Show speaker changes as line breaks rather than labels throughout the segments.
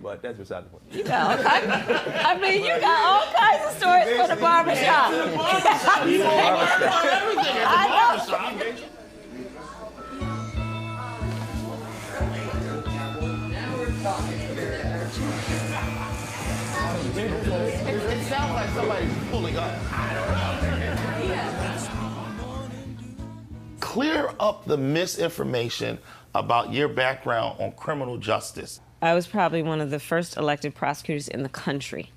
But that's beside the point.
You got I mean, you got all kinds of stories for the barbershop. I know.
It sounds like somebody's pulling up. Clear up the misinformation about your background on criminal justice.
I was probably one of the first elected prosecutors in the country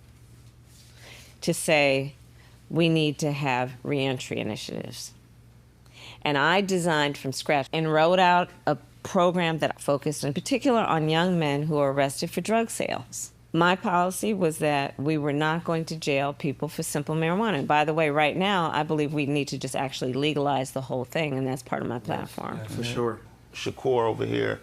to say we need to have reentry initiatives. And I designed from scratch and wrote out a program that focused in particular on young men who are arrested for drug sales. My policy was that we were not going to jail people for simple marijuana. And by the way, right now, I believe we need to just actually legalize the whole thing, and that's part of my platform.
For sure.
Shakur over here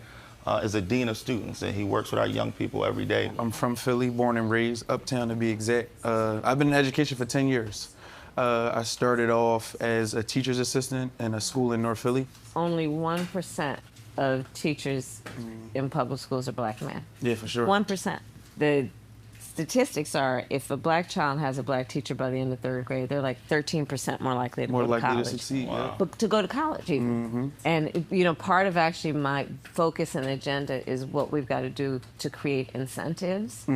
is a dean of students, and he works with our young people every day.
I'm from Philly, born and raised, uptown to be exact. I've been in education for 10 years. I started off as a teacher's assistant in a school in North Philly.
Only 1% of teachers in public schools are black men.
Yeah, for sure.
1%. The statistics are if a black child has a black teacher by the end of third grade, they're like 13% more likely to go to college.
To succeed,
wow.
Yeah.
But to go to college even. And you know, part of actually my focus and agenda is what we've got to do to create incentives,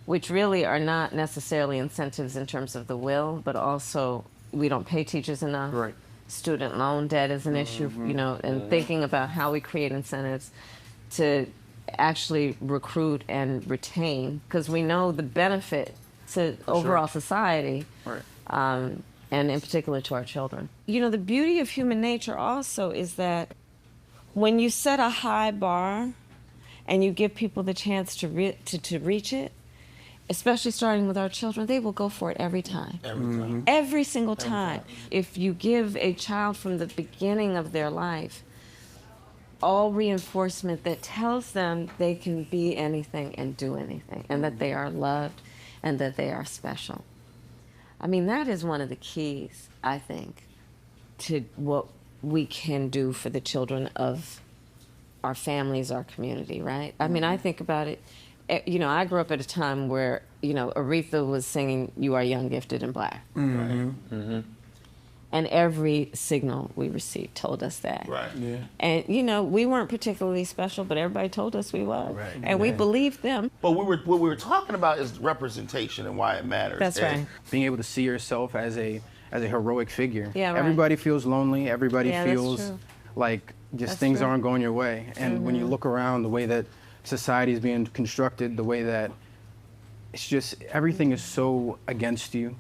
which really are not necessarily incentives in terms of the will, but also we don't pay teachers enough.
Right.
Student loan debt is an issue, you know, and thinking about how we create incentives to actually recruit and retain, because we know the benefit to overall society,
Right.
and in particular to our children. You know, the beauty of human nature also is that when you set a high bar and you give people the chance to reach it, especially starting with our children, they will go for it every time.
Every time.
Every single time. If you give a child from the beginning of their life all reinforcement that tells them they can be anything and do anything, and that they are loved and that they are special. I mean, that is one of the keys, I think, to what we can do for the children of our families, our community, right? I mean, I think about it, you know, I grew up at a time where, you know, Aretha was singing "You Are Young, Gifted, and Black." And every signal we received told us that.
Right.
Yeah.
And, you know, we weren't particularly special, but everybody told us we was.
Right.
And we believed them.
But what we were talking about is representation and why it matters.
That's
And
right.
Being able to see yourself as a heroic figure.
Yeah, right.
Everybody feels lonely. Everybody
Yeah, that's
feels
true.
like just
That's
things
true.
aren't going your way. And when you look around, the way that society is being constructed, the way that it's just everything is so against you.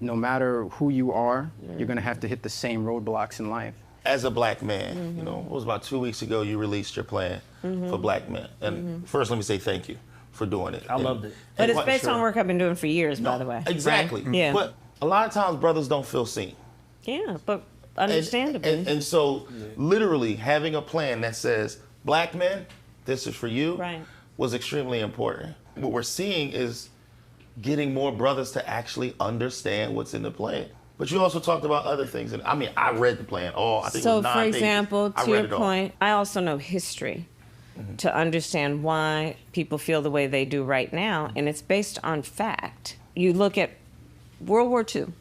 No matter who you are, you're gonna have to hit the same roadblocks in life.
As a black man, you know, it was about 2 weeks ago you released your plan for black men. And first, let me say thank you for doing it.
I loved it.
But it's based on work I've been doing for years, by the way.
Exactly.
Right? Yeah.
But a lot of times brothers don't feel seen.
Yeah, but understandably.
And so literally having a plan that says, black men, this is for you,
Right.
was extremely important. What we're seeing is getting more brothers to actually understand what's in the plan. But you also talked about other things. And I mean, I read the plan. I think it
So,
was 9
for
pages.
example,
I
to
read
your
it all.
point, I also know history to understand why people feel the way they do right now, and it's based on fact. You look at World War II,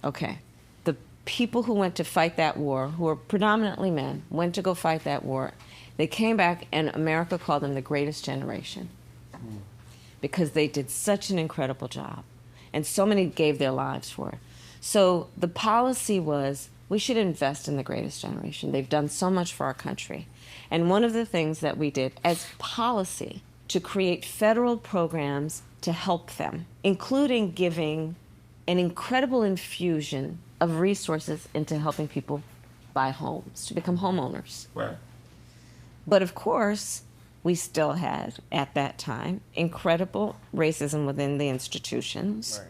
okay. The people who went to fight that war, who were predominantly men, went to go fight that war. They came back, and America called them the greatest generation because they did such an incredible job, and so many gave their lives for it. So the policy was, we should invest in the greatest generation. They've done so much for our country. And one of the things that we did as policy to create federal programs to help them, including giving an incredible infusion of resources into helping people buy homes, to become homeowners.
Right.
But of course, we still had, at that time, incredible racism within the institutions.
Right.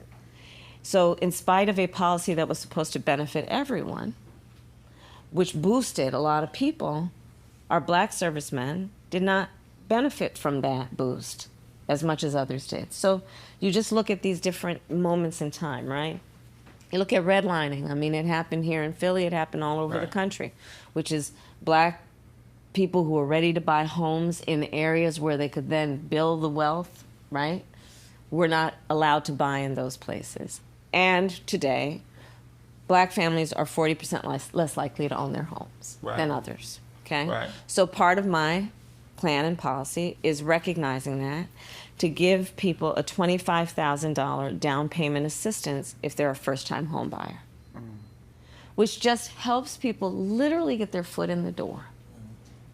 So in spite of a policy that was supposed to benefit everyone, which boosted a lot of people, our black servicemen did not benefit from that boost as much as others did. So you just look at these different moments in time, right? You look at redlining. I mean, it happened here in Philly. It happened all over the country, which is black people who were ready to buy homes in areas where they could then build the wealth right? We're not allowed to buy in those places. And today, Black families are 40% less likely to own their homes than others, okay?
Right.
So part of my plan and policy is recognizing that, to give people a $25,000 down payment assistance if they're a first-time home buyer, which just helps people literally get their foot in the door.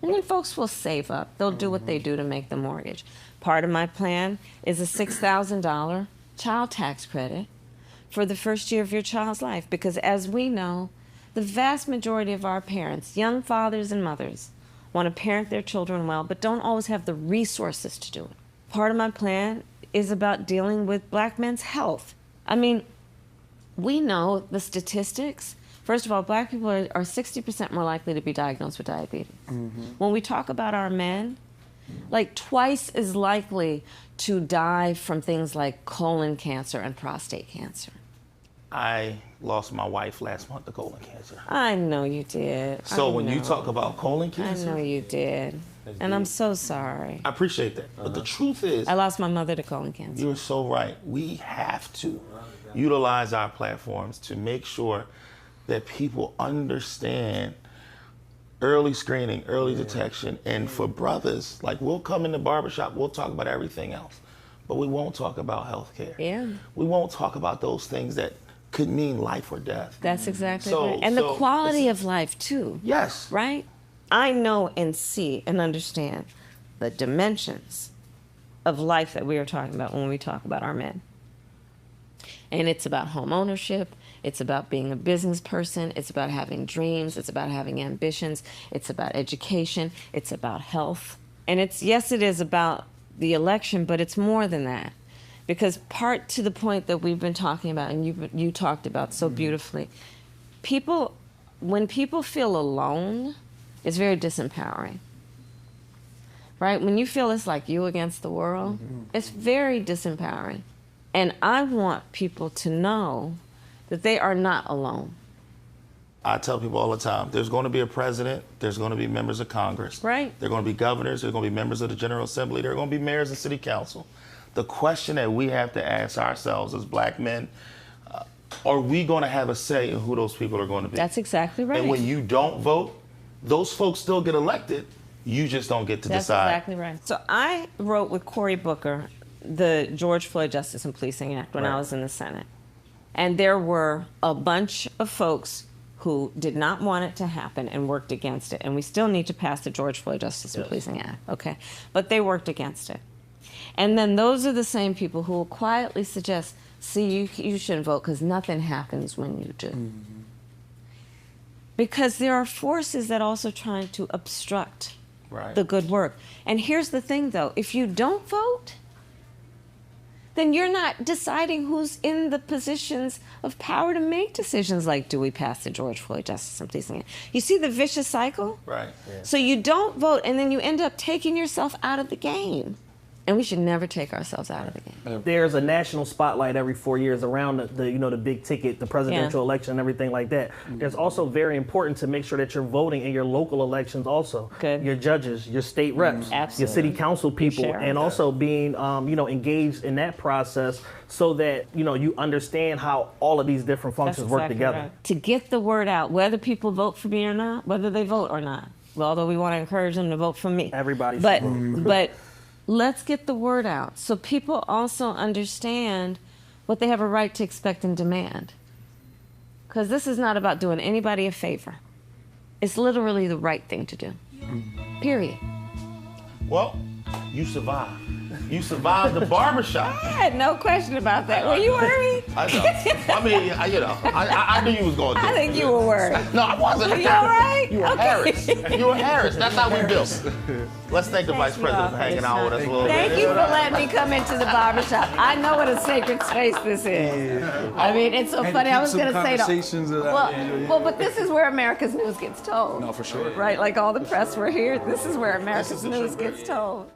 And then folks will save up. They'll do what they do to make the mortgage. Part of my plan is a $6,000 child tax credit for the first year of your child's life, because as we know, the vast majority of our parents, young fathers and mothers, want to parent their children well, but don't always have the resources to do it. Part of my plan is about dealing with Black men's health. I mean, we know the statistics. First of all, Black people are 60% more likely to be diagnosed with diabetes. When we talk about our men, like twice as likely to die from things like colon cancer and prostate cancer.
I lost my wife last month to colon cancer.
I know you did.
So when you talk about colon
I
cancer,
know you did. And I'm so sorry.
I appreciate that. But the truth is,
I lost my mother to colon cancer.
you're so right. We have to utilize our platforms to make sure that people understand early screening, early detection. And for brothers, like, we'll come in the barbershop, we'll talk about everything else, but we won't talk about health care.
Yeah.
We won't talk about those things that could mean life or death.
That's exactly
So-
right. And the
so
quality
it's-
of life, too.
Yes.
Right? I know and see and understand the dimensions of life that we are talking about when we talk about our men. And it's about home ownership. It's about being a business person. It's about having dreams. It's about having ambitions. It's about education. It's about health. And it's, yes, it is about the election, but it's more than that. Because part to the point that we've been talking about, and you talked about so beautifully, when people feel alone, it's very disempowering. Right? When you feel it's like you against the world, it's very disempowering. And I want people to know that they are not alone.
I tell people all the time, there's going to be a president, there's going to be members of Congress.
Right.
There are going to be governors, there's going to be members of the General Assembly, there are going to be mayors and city council. The question that we have to ask ourselves as Black men, are we going to have a say in who those people are going to be?
That's exactly right.
And when you don't vote, those folks still get elected. You just don't get to
That's
decide.
exactly right. So I wrote with Cory Booker the George Floyd Justice and Policing Act when I was in the Senate. And there were a bunch of folks who did not want it to happen and worked against it. And we still need to pass the George Floyd Justice and Policing Act, okay? But they worked against it. And then those are the same people who will quietly suggest, see, you shouldn't vote because nothing happens when you do. Because there are forces that also trying to obstruct the good work. And here's the thing, though. If you don't vote, then you're not deciding who's in the positions of power to make decisions like, do we pass the George Floyd Justice and Policing Act? You see the vicious cycle?
Right.
Yeah. So you don't vote, and then you end up taking yourself out of the game. And we should never take ourselves out of the game.
There's a national spotlight every 4 years around the big ticket, the presidential election and everything like that. There's also very important to make sure that you're voting in your local elections also.
Good.
Your judges, your state reps, your city council people, and also being engaged in that process so that you understand how all of these different functions work together.
Right. To get the word out, whether people vote for me or not, whether they vote or not. Well, although we want to encourage them to vote for me.
Everybody should vote.
But let's get the word out so people also understand what they have a right to expect and demand. Because this is not about doing anybody a favor. It's literally the right thing to do. Period.
Well, you survived. You survived the barbershop.
I had no question about that. Were you worried?
I know. I mean, I knew you was going to do it.
I think you were worried.
No, I wasn't.
Were you all right?
You were Harris. You were Harris. That's how we built. Let's thank the Vice President for hanging out with us a little bit.
Thank you for letting me come into the barbershop. I know what a sacred space this is. I mean, it's so funny. I was going to say well, but this is where America's news gets told.
No, for sure.
Right? Like all the press were here. This is where America's news gets told.